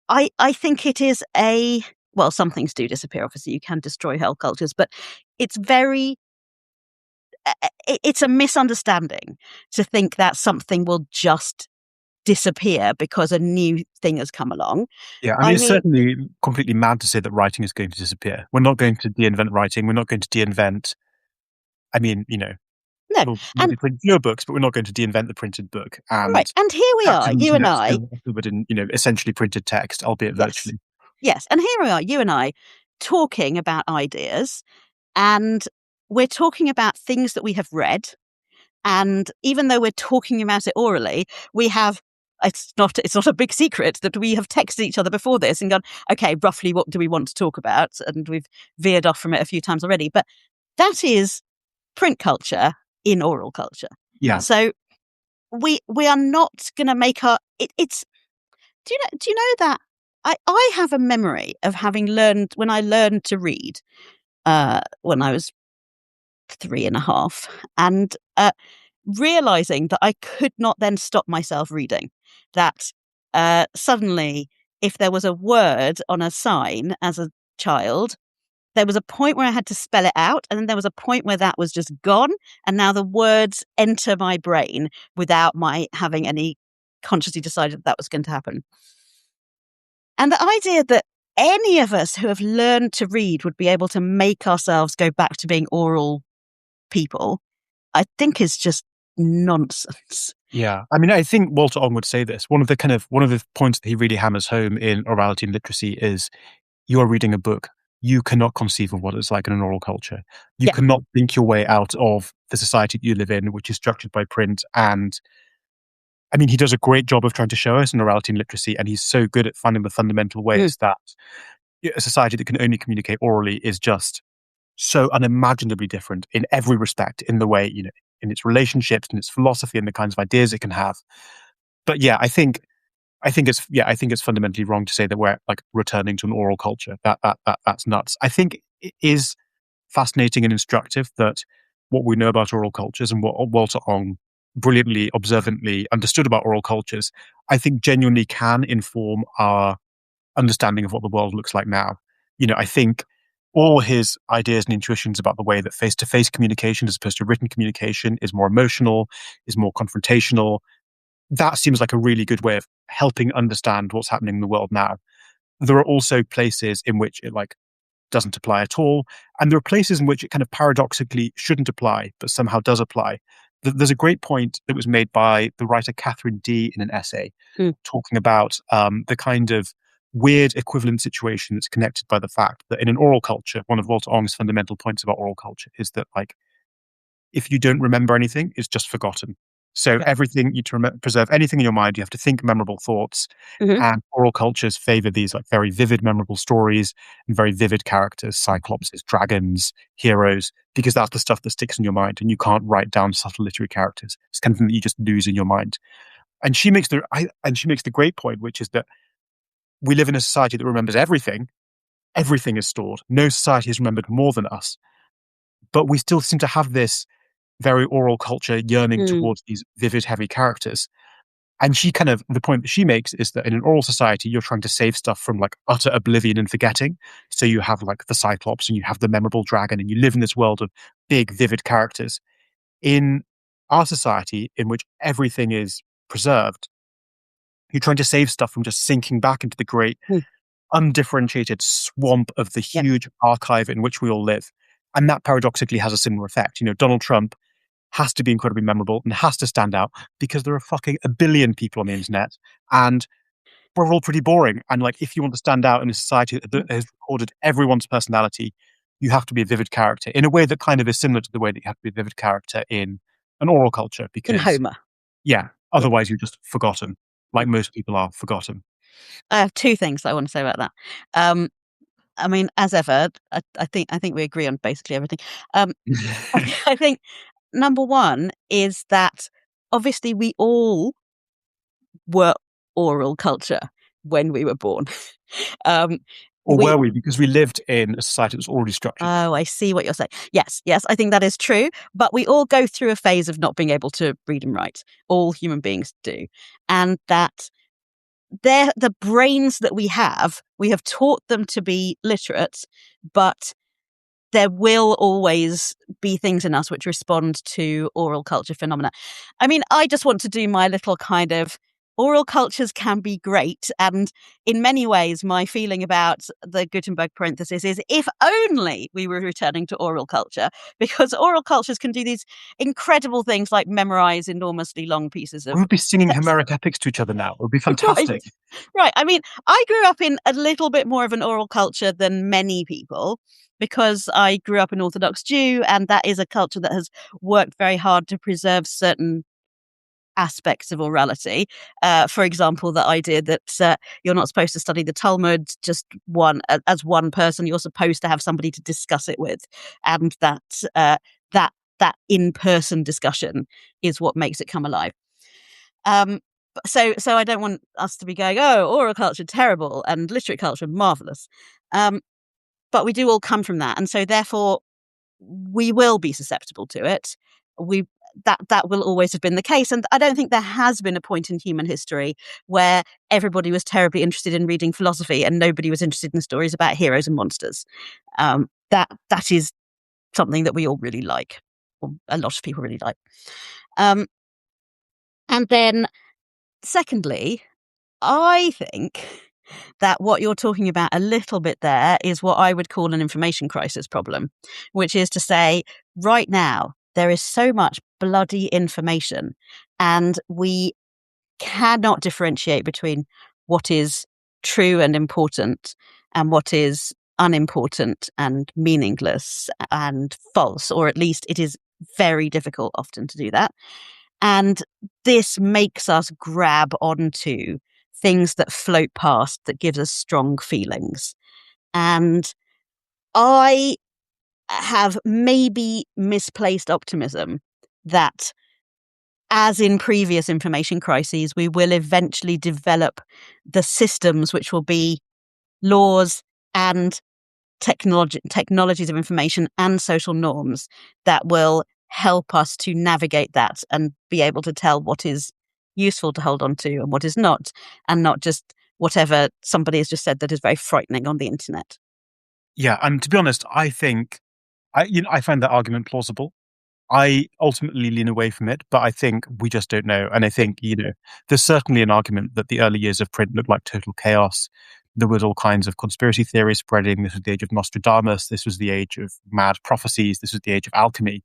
I think it is well, some things do disappear, obviously. You can destroy whole cultures, but it's it's a misunderstanding to think that something will just disappear because a new thing has come along. Yeah, and I it's mean, certainly completely mad to say that writing is going to disappear. We're not going to de-invent writing. We're not going to de-invent. I mean, no. we'll And maybe print fewer books, but we're not going to de-invent the printed book. right. And And here we capture are, the you and internet I. still covered in, essentially printed text, albeit Yes. virtually. Yes. And here we are, you and I, talking about ideas, and we're talking about things that we have read. And even though we're talking about it orally, we have it's not a big secret that we have texted each other before this and gone, okay, roughly what do we want to talk about? And we've veered off from it a few times already. But that is print culture in oral culture. Yeah. So we are not going to make it's do you know that I have a memory of having learned when I learned to read when I was 3.5, and realizing that I could not then stop myself reading. That suddenly, if there was a word on a sign as a child, there was a point where I had to spell it out, and then there was a point where that was just gone, and now the words enter my brain without my having any consciously decided that was going to happen. And the idea that any of us who have learned to read would be able to make ourselves go back to being oral people, I think is just nonsense. Yeah. I mean, I think Walter Ong would say this. One of the points that he really hammers home in orality and literacy is you are reading a book. You cannot conceive of what it's like in an oral culture. You Yeah. cannot think your way out of the society that you live in, which is structured by print. And I mean, he does a great job of trying to show us in orality and literacy, and he's so good at finding the fundamental ways that a society that can only communicate orally is just so unimaginably different in every respect, in the way, in its relationships, in its philosophy, and the kinds of ideas it can have. But yeah, I think it's fundamentally wrong to say that we're like returning to an oral culture. That's nuts. I think it is fascinating and instructive that what we know about oral cultures and what Walter Ong brilliantly, observantly understood about oral cultures, I think genuinely can inform our understanding of what the world looks like now. I think all his ideas and intuitions about the way that face-to-face communication as opposed to written communication is more emotional, is more confrontational, that seems like a really good way of helping understand what's happening in the world now. There are also places in which it like doesn't apply at all, and there are places in which it kind of paradoxically shouldn't apply, but somehow does apply. There's a great point that was made by the writer Catherine D in an essay talking about the kind of weird equivalent situation that's connected by the fact that in an oral culture, one of Walter Ong's fundamental points about oral culture is that like if you don't remember anything, it's just forgotten. So Right. everything you to preserve anything in your mind, you have to think memorable thoughts. Mhm. And oral cultures favor these like very vivid, memorable stories and very vivid characters, cyclopses, dragons, heroes, because that's the stuff that sticks in your mind, and you can't write down subtle literary characters. It's kind of thing that you just lose in your mind. And she makes the great point, which is that we live in a society that remembers everything. Everything is stored. No society is remembered more than us. But we still seem to have this very oral culture yearning Mm. towards these vivid, heavy characters. And the point that she makes is that in an oral society, you're trying to save stuff from like utter oblivion and forgetting. So you have like the Cyclops and you have the memorable dragon and you live in this world of big, vivid characters. In our society, in which everything is preserved, you're trying to save stuff from just sinking back into the great, Mm. undifferentiated swamp of the Yeah. huge archive in which we all live. And that paradoxically has a similar effect. Donald Trump has to be incredibly memorable and has to stand out because there are fucking a billion people on the internet and we're all pretty boring. And like, if you want to stand out in a society that has recorded everyone's personality, you have to be a vivid character in a way that kind of is similar to the way that you have to be a vivid character in an oral culture In because, Homer. yeah, Yeah. otherwise you're just forgotten, like Mm. most people are forgotten. I have two things I want to say about that. Um, I mean, as ever, I think we agree on basically everything. Um, I think number one is that obviously we all were oral culture when we were born. um, Or we were we? Because we lived in a society that was already structured. Oh, I see what you're saying. Yes, yes, I think that is true. But we all go through a phase of not being able to read and write. All human beings do. And that the brains that we have taught them to be literate, but there will always be things in us which respond to oral culture phenomena. I mean, I just want to do my little kind of oral cultures can be great. And in many ways, my feeling about the Gutenberg parenthesis is if only we were returning to oral culture, because oral cultures can do these incredible things like memorize enormously long pieces We of would be singing text. Homeric epics to each other now. It would be Right. fantastic. Right. I mean, I grew up in a little bit more of an oral culture than many people because I grew up an Orthodox Jew, and that is a culture that has worked very hard to preserve certain aspects of orality. For example, the idea that you're not supposed to study the Talmud just as one person. You're supposed to have somebody to discuss it with, and that in-person discussion is what makes it come alive. Um, so I don't want us to be going, oh, oral culture terrible and literary culture marvelous. Um, but we do all come from that, and so therefore we will be susceptible to it. We that will always have been the case, and I don't think there has been a point in human history where everybody was terribly interested in reading philosophy and nobody was interested in stories about heroes and monsters. That is something that we all really like, or a lot of people really like. Um, and then, secondly, I think that what you're talking about a little bit there is what I would call an information crisis problem, which is to say, right now, there is so much bloody information, and we cannot differentiate between what is true and important and what is unimportant and meaningless and false, or at least it is very difficult often to do that. And this makes us grab onto things that float past that gives us strong feelings. And I have maybe misplaced optimism that, as in previous information crises, we will eventually develop the systems which will be laws and technologies of information and social norms that will help us to navigate that and be able to tell what is useful to hold on to and what is not, and not just whatever somebody has just said that is very frightening on the internet. Yeah, and to be honest, I think I find that argument plausible. I ultimately lean away from it, but I think we just don't know. And I think, there's certainly an argument that the early years of print looked like total chaos. There was all kinds of conspiracy theories spreading. This was the age of Nostradamus. This was the age of mad prophecies. This was the age of alchemy.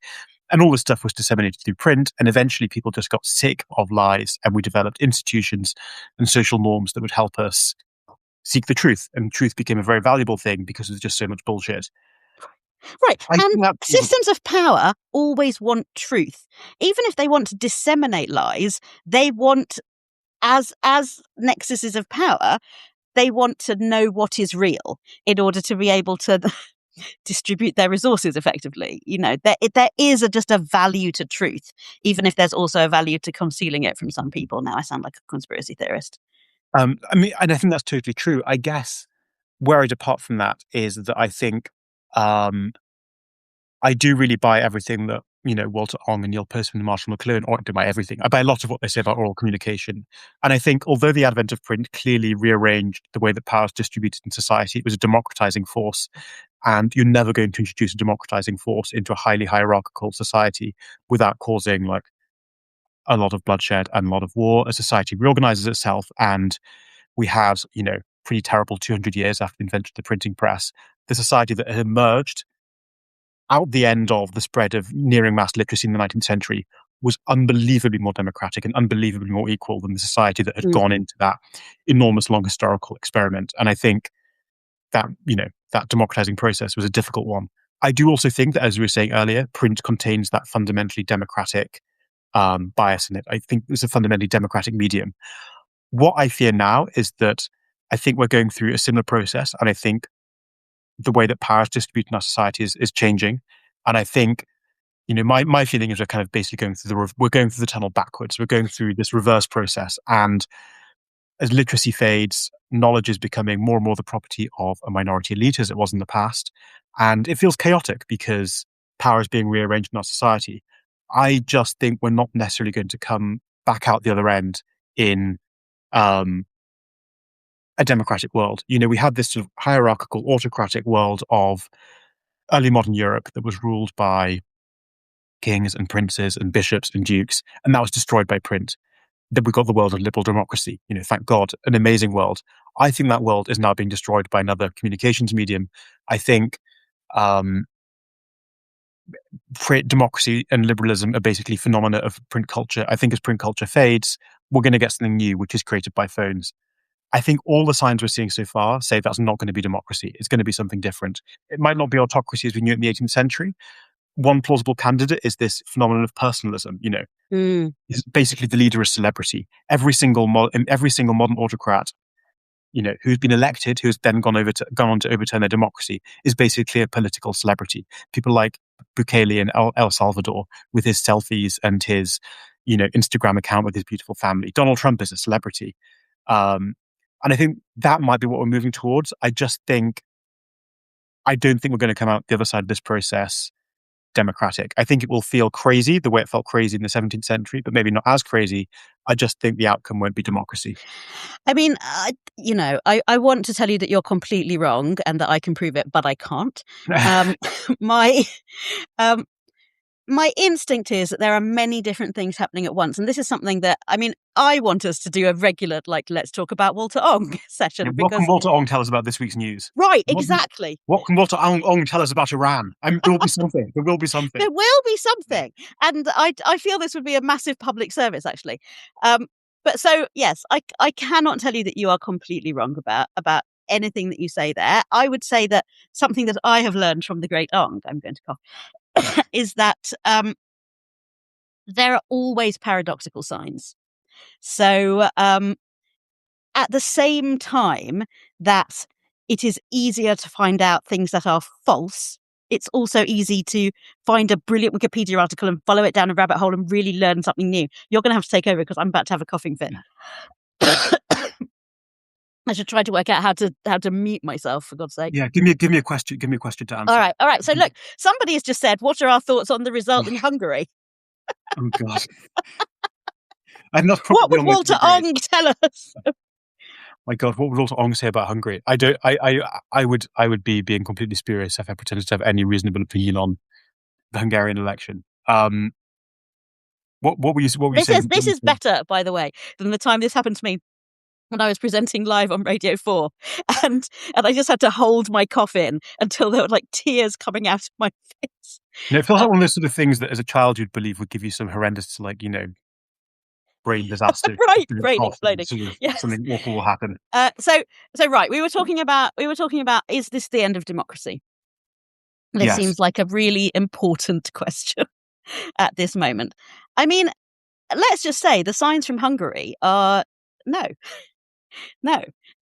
And all this stuff was disseminated through print. And eventually people just got sick of lies, and we developed institutions and social norms that would help us seek the truth. And truth became a very valuable thing because there's just so much bullshit. Right. I And think that systems of power always want truth. Even if they want to disseminate lies, they want, as nexuses of power, they want to know what is real in order to be able to distribute their resources effectively. There is just a value to truth, even if there's also a value to concealing it from some people. Now I sound like a conspiracy theorist. I mean, and I think that's totally true. I guess where I depart from that is that I think um, I do really buy everything that Walter Ong and Neil Postman and Marshall McLuhan, or I do buy everything. I buy a lot of what they say about oral communication, and I think although the advent of print clearly rearranged the way that power is distributed in society, it was a democratizing force, and you're never going to introduce a democratizing force into a highly hierarchical society without causing like a lot of bloodshed and a lot of war. A society reorganizes itself, and we have, pretty terrible 200 years after the invention of the printing press, the society that had emerged out the end of the spread of nearing mass literacy in the 19th century was unbelievably more democratic and unbelievably more equal than the society that had Mm. gone into that enormous long historical experiment. And I think that, that democratizing process was a difficult one. I do also think that, as we were saying earlier, print contains that fundamentally democratic bias in it. I think it's a fundamentally democratic medium. What I fear now is that I think we're going through a similar process, and I think the way that power is distributed in our society is changing. And I think, my feeling is we're kind of basically we're going through the tunnel backwards. We're going through this reverse process. And as literacy fades, knowledge is becoming more and more the property of a minority elite as it was in the past. And it feels chaotic because power is being rearranged in our society. I just think we're not necessarily going to come back out the other end in um, a democratic world. We had this sort of hierarchical, autocratic world of early modern Europe that was ruled by kings and princes and bishops and dukes, and that was destroyed by print. Then we got the world of liberal democracy. Thank God, an amazing world. I think that world is now being destroyed by another communications medium. I think democracy and liberalism are basically phenomena of print culture. I think as print culture fades, we're going to get something new, which is created by phones. I think all the signs we're seeing so far say that's not going to be democracy. It's going to be something different. It might not be autocracy as we knew it in the 18th century. One plausible candidate is this phenomenon of personalism. Basically the leader is celebrity. Every single modern autocrat, who's been elected, who's then gone on to overturn their democracy, is basically a political celebrity. People like Bukele in El Salvador with his selfies and his, Instagram account with his beautiful family. Donald Trump is a celebrity. And I think that might be what we're moving towards. I don't think we're going to come out the other side of this process democratic. I think it will feel crazy the way it felt crazy in the 17th century, but maybe not as crazy. I just think the outcome won't be democracy. I mean, I want to tell you that you're completely wrong and that I can prove it, but I can't. My my instinct is that there are many different things happening at once. And this is something that, I want us to do a regular, let's talk about Walter Ong session. What can Walter Ong tell us about this week's news? Right, exactly. What can Walter Ong tell us about Iran? There will be something. There will be something. There will be something. And I feel this would be a massive public service, actually. But so, yes, I cannot tell you that you are completely wrong about anything that you say there. I would say that something that I have learned from the great Ong, I'm going to cough, is that there are always paradoxical signs. So at the same time that it is easier to find out things that are false, it's also easy to find a brilliant Wikipedia article and follow it down a rabbit hole and really learn something new. You're going to have to take over because I'm about to have a coughing fit. I should try to work out how to mute myself, for God's sake. Yeah, give me a question. Give me a question to answer. All right. So look, somebody has just said, "What are our thoughts on the result in Hungary?" Oh God. What would Walter Ong tell us? My God, what would Walter Ong say about Hungary? I would be being completely spurious if I pretended to have any reasonable opinion on the Hungarian election. What were you saying? This is better, by the way, than the time this happened to me when I was presenting live on Radio 4. And I just had to hold my cough in until there were tears coming out of my face. It feels like one of those sort of things that as a child you'd believe would give you some horrendous, brain disaster. Right, brain exploding. Yes. Something awful will happen. So right, we were talking about, is this the end of democracy? This Yes. seems like a really important question at this moment. Let's just say the signs from Hungary are no.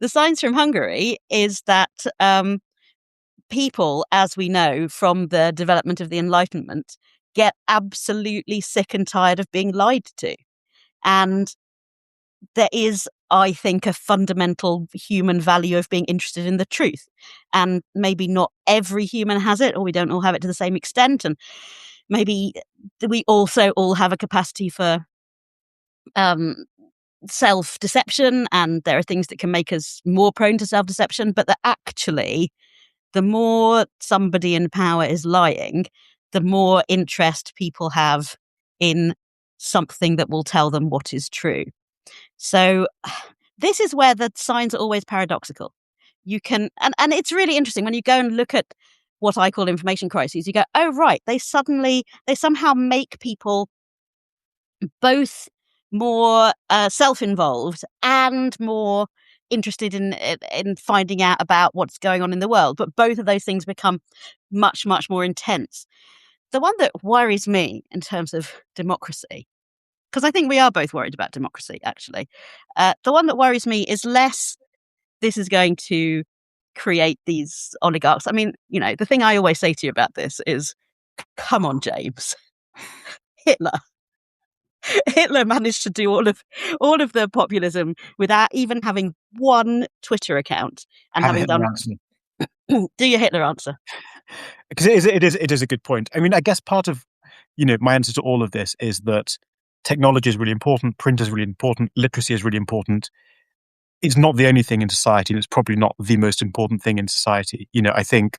The signs from Hungary is that people, as we know from the development of the Enlightenment, get absolutely sick and tired of being lied to. And there is, I think, a fundamental human value of being interested in the truth. And maybe not every human has it, or we don't all have it to the same extent. And maybe we also all have a capacity for self-deception, and there are things that can make us more prone to self-deception, but that actually the more somebody in power is lying, the more interest people have in something that will tell them what is true. So this is where the signs are always paradoxical. You can, and it's really interesting when you go and look at what I call information crises, you go, oh right, they somehow make people both more self-involved and more interested in finding out about what's going on in the world. But both of those things become much, much more intense. The one that worries me in terms of democracy, because I think we are both worried about democracy, actually. The one that worries me is less this is going to create these oligarchs. I mean, the thing I always say to you about this is, come on, James. Hitler. Hitler managed to do all of the populism without even having one Twitter account and Have a having Hitler done. answer. Do your Hitler answer. Because it is a good point. I mean, I guess part of, my answer to all of this is that technology is really important, print is really important, literacy is really important. It's not the only thing in society, and it's probably not the most important thing in society. I think,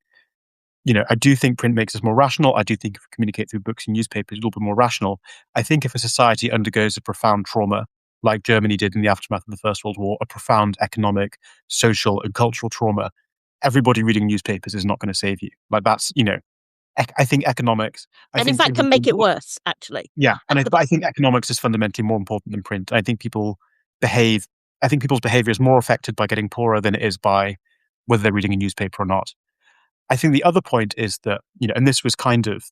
I do think print makes us more rational. I do think if we communicate through books and newspapers, a little bit more rational. I think if a society undergoes a profound trauma, like Germany did in the aftermath of the First World War, a profound economic, social, and cultural trauma, everybody reading newspapers is not going to save you. Like that's, I think economics. And in fact, can make it worse, actually. Yeah, and I think economics is fundamentally more important than print. I think people's behavior is more affected by getting poorer than it is by whether they're reading a newspaper or not. I think the other point is that, and this was kind of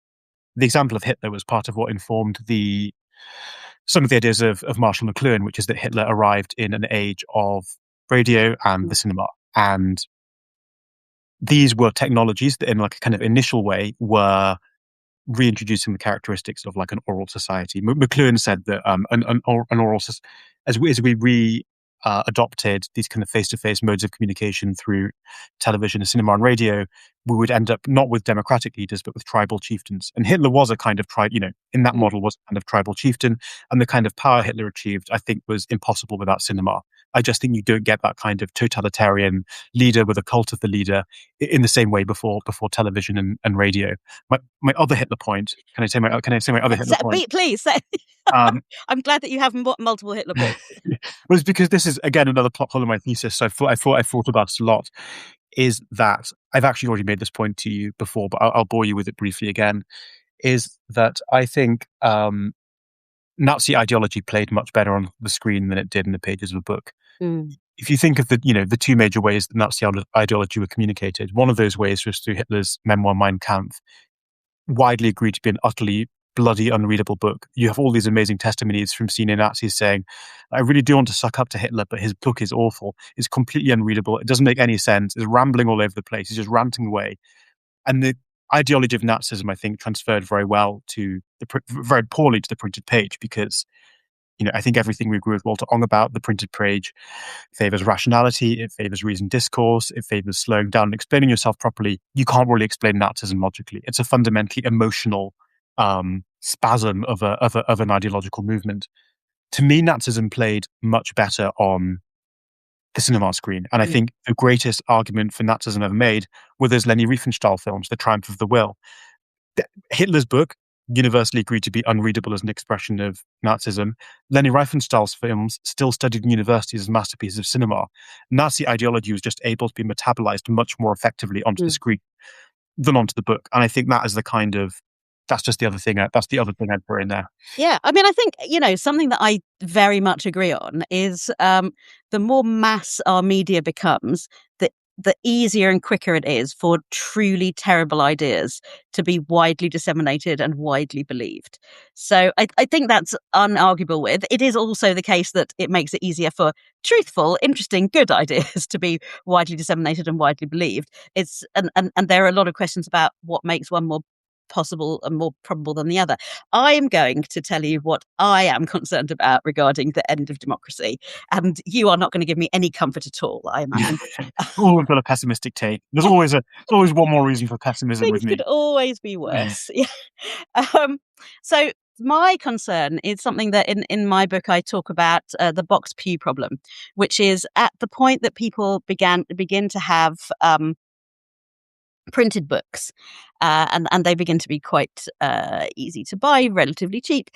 the example of Hitler was part of what informed some of the ideas of Marshall McLuhan, which is that Hitler arrived in an age of radio and the cinema. And these were technologies that in like a kind of initial way were reintroducing the characteristics of like an oral society. McLuhan said that an oral as we adopted these kind of face-to-face modes of communication through television and cinema and radio, we would end up not with democratic leaders but with tribal chieftains. And Hitler was a kind of in that model was a kind of tribal chieftain, and the kind of power Hitler achieved, I think, was impossible without cinema. I just think you don't get that kind of totalitarian leader with a cult of the leader in the same way before television and radio. My other Hitler point. Can I say my other Hitler point? Please. I'm glad that you have multiple Hitler points. Was because this is again another plot hole in my thesis. So I thought about it a lot. Is that I've actually already made this point to you before, but I'll bore you with it briefly again. Is that I think Nazi ideology played much better on the screen than it did in the pages of a book. If you think of the two major ways that Nazi ideology were communicated, one of those ways was through Hitler's memoir Mein Kampf, widely agreed to be an utterly bloody, unreadable book. You have all these amazing testimonies from senior Nazis saying, I really do want to suck up to Hitler, but his book is awful. It's completely unreadable. It doesn't make any sense. It's rambling all over the place. He's just ranting away. And the ideology of Nazism, I think, transferred very poorly to the printed page because, I think everything we agree with Walter Ong about, the printed page favors rationality, it favors reasoned discourse, it favors slowing down and explaining yourself properly. You can't really explain Nazism logically. It's a fundamentally emotional spasm of an ideological movement. To me, Nazism played much better on the cinema screen. And I think the greatest argument for Nazism ever made were those Leni Riefenstahl films, The Triumph of the Will. Hitler's book, universally agreed to be unreadable as an expression of Nazism. Leni Riefenstahl's films, still studied in universities as masterpieces of cinema. Nazi ideology was just able to be metabolized much more effectively onto the screen than onto the book. And I think that is that's the other thing I'd put in there. Yeah, I mean, I think, something that I very much agree on is the more mass our media becomes, the easier and quicker it is for truly terrible ideas to be widely disseminated and widely believed. So I think that's unarguable with. It is also the case that it makes it easier for truthful, interesting, good ideas to be widely disseminated and widely believed. And there are a lot of questions about what makes one more possible and more probable than the other. I am going to tell you what I am concerned about regarding the end of democracy, and you are not going to give me any comfort at all, I imagine. We've got a pessimistic take. There's always one more reason for pessimism with me. Things could always be worse. Yeah. So my concern is something that in my book I talk about, the box pew problem, which is at the point that people begin to have printed books, and they begin to be quite easy to buy, relatively cheap.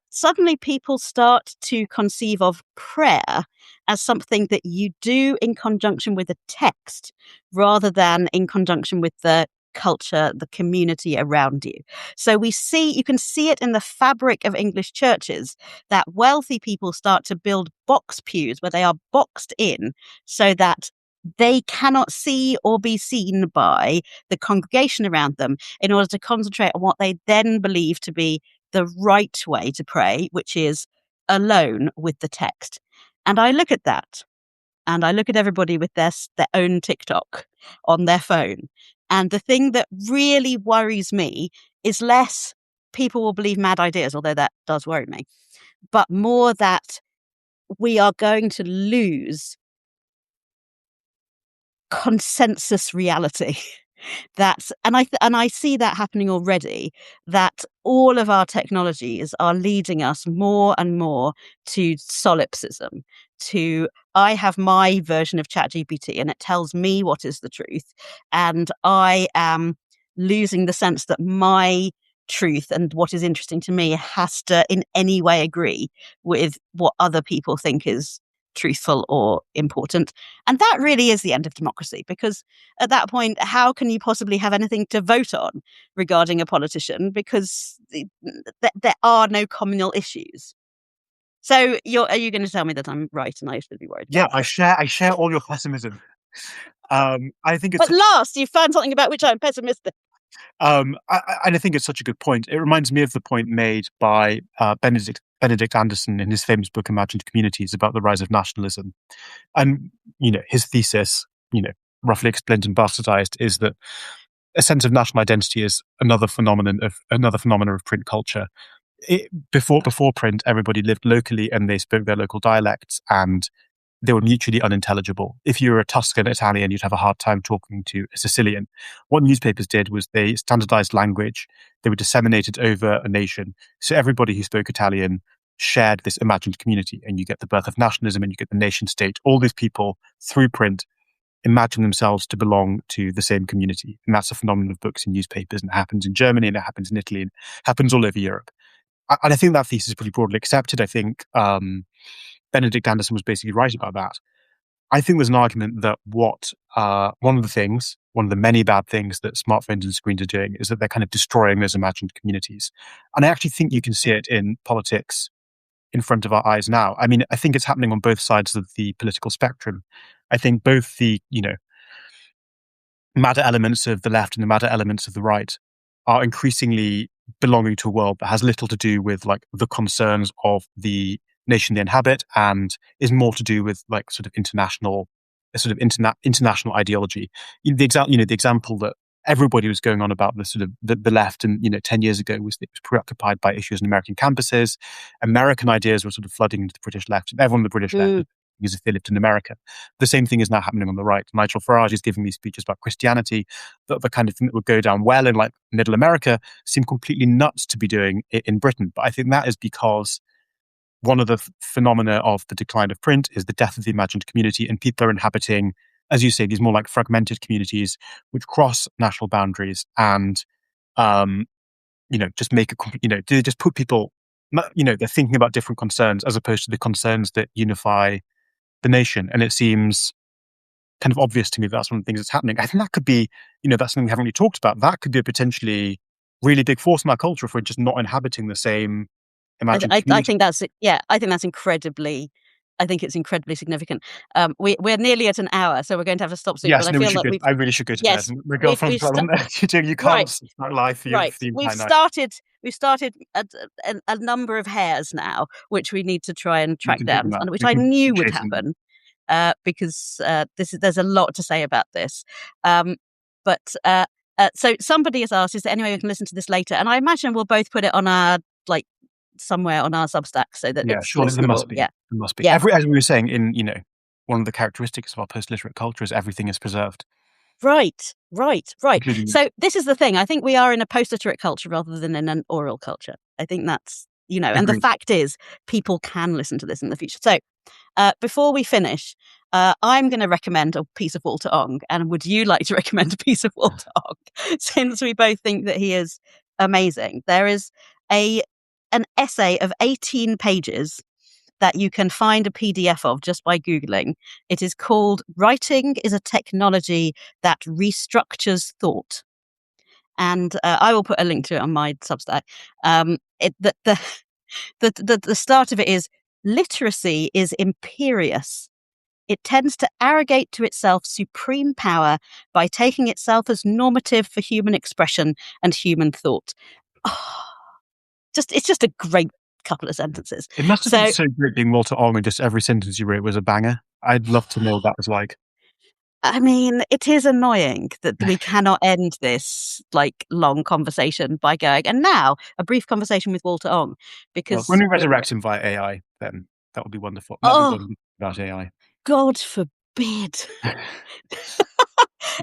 Suddenly people start to conceive of prayer as something that you do in conjunction with a text rather than in conjunction with the culture, the community around you. So you can see it in the fabric of English churches that wealthy people start to build box pews where they are boxed in so that they cannot see or be seen by the congregation around them in order to concentrate on what they then believe to be the right way to pray, which is alone with the text. And I look at that and I look at everybody with their own TikTok on their phone. And the thing that really worries me is less people will believe mad ideas, although that does worry me, but more that we are going to lose consensus reality. And I see that happening already, that all of our technologies are leading us more and more to solipsism, to I have my version of ChatGPT and it tells me what is the truth, and I am losing the sense that my truth and what is interesting to me has to in any way agree with what other people think is truthful or important. And that really is the end of democracy, because at that point, how can you possibly have anything to vote on regarding a politician? Because there are no communal issues. So are you going to tell me that I'm right and I should be worried? Yeah, I share all your pessimism. I think it's At last, you found something about which I'm pessimistic. I think it's such a good point. It reminds me of the point made by Benedict Anderson in his famous book Imagined Communities about the rise of nationalism. And his thesis, roughly explained and bastardized, is that a sense of national identity is another phenomenon of print culture. Before print, everybody lived locally and they spoke their local dialects, and they were mutually unintelligible. If you were a Tuscan Italian, you'd have a hard time talking to a Sicilian. What newspapers did was they standardized language. They were disseminated over a nation. So everybody who spoke Italian shared this imagined community, and you get the birth of nationalism and you get the nation state. All these people, through print, imagine themselves to belong to the same community. And that's a phenomenon of books and newspapers, and it happens in Germany, and it happens in Italy, and it happens all over Europe. And I think that thesis is pretty broadly accepted. I think Benedict Anderson was basically right about that. I think there's an argument that one of the many bad things that smartphones and screens are doing is that they're kind of destroying those imagined communities. And I actually think you can see it in politics in front of our eyes now. I mean, I think it's happening on both sides of the political spectrum. I think both the, madder elements of the left and the madder elements of the right are increasingly belonging to a world that has little to do with like the concerns of the nation they inhabit, and is more to do with like international ideology. The example that everybody was going on about the left, and 10 years ago was preoccupied by issues in American campuses. American ideas were sort of flooding into the British left, and everyone on the British left as if they lived in America. The same thing is now happening on the right. Nigel Farage is giving these speeches about Christianity, the kind of thing that would go down well in like middle America seem completely nuts to be doing in Britain. But I think that is because one of the phenomena of the decline of print is the death of the imagined community, and people are inhabiting, as you say, these more like fragmented communities which cross national boundaries and, just make they just put people, they're thinking about different concerns as opposed to the concerns that unify the nation. And it seems kind of obvious to me that that's one of the things that's happening. I think that could be, that's something we haven't really talked about. That could be a potentially really big force in our culture if we're just not inhabiting the same imagined community. I think that's incredibly. I think it's incredibly significant. We're nearly at an hour, so we're going to have to stop soon. Yes, but I feel like I really should go to bed. My girlfriend's you can't start live for right. the We've entire night. We've started a number of hairs now, which we need to try and track down, which I knew would happen, because there's a lot to say about this. So somebody has asked, is there any way we can listen to this later? And I imagine we'll both put it on our somewhere on our Substack so that it's surely there must be. Yeah, there must be. Yeah. As we were saying, in one of the characteristics of our post-literate culture is everything is preserved. Right. So this is the thing. I think we are in a post-literate culture rather than in an oral culture. I think that's and the fact is, people can listen to this in the future. So before we finish, I'm going to recommend a piece of Walter Ong. And would you like to recommend a piece of Walter Ong? Since we both think that he is amazing. There is an essay of 18 pages that you can find a PDF of just by Googling. It is called Writing is a Technology That Restructures Thought. And I will put a link to it on my Substack. The start of it is, literacy is imperious. It tends to arrogate to itself supreme power by taking itself as normative for human expression and human thought. It's just a great couple of sentences. It must have been so great being Walter Ong, and just every sentence you wrote was a banger. I'd love to know what that was like. I mean, it is annoying that we cannot end this like long conversation by going, and now a brief conversation with Walter Ong, Well, when because we resurrect him via AI, then that would be wonderful. Not oh, everybody about AI. God forbid.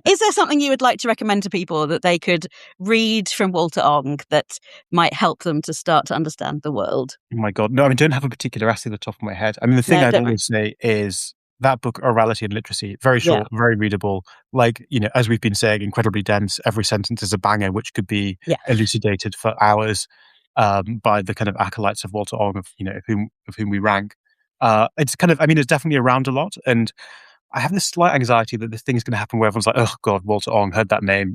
Is there something you would like to recommend to people that they could read from Walter Ong that might help them to start to understand the world? Oh my God. No, I don't have a particular essay at the top of my head. I mean, the thing No, I'd don't worry. always say is that book, Orality and Literacy, very Yeah, short, very readable. Like, as we've been saying, incredibly dense. Every sentence is a banger, which could be yeah. elucidated for hours by the kind of acolytes of Walter Ong, of whom we rank. It's kind of, I mean, it's definitely around a lot. And I have this slight anxiety that this thing is going to happen where everyone's like, oh God, Walter Ong, heard that name,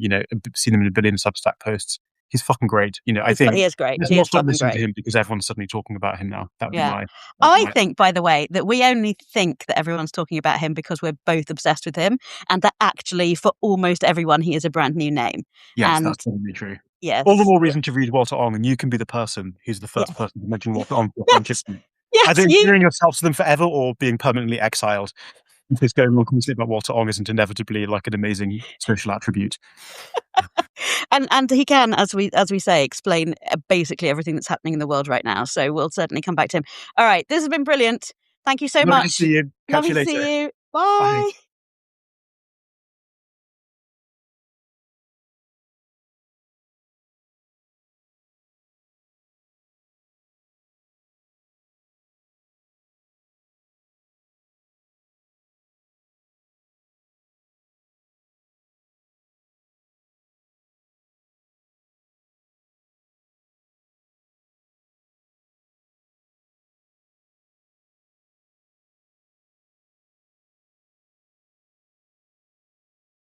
seen him in a billion Substack posts. He's fucking great. I He think is great. let's He not is stop fucking listening to great. him because everyone's suddenly talking about him now. That would be Yeah. my, I my think, by the way, that we only think that everyone's talking about him because we're both obsessed with him, and that actually, for almost everyone, he is a brand new name. yes, And that's probably true. All the yes, more reason to read Walter Ong, and you can be the person who's the first yes, person to mention Walter Ong to your friendship yes, group. Either yes, you. endearing yourself to them forever or being permanently exiled. Because going on constantly about Walter Ong isn't inevitably like an amazing social attribute. And he can, as we say, explain basically everything that's happening in the world right now. So we'll certainly come back to him. All right, this has been brilliant. Thank you so Lovely to much. see you. Catch Lovely you to later. see you. Bye. Bye.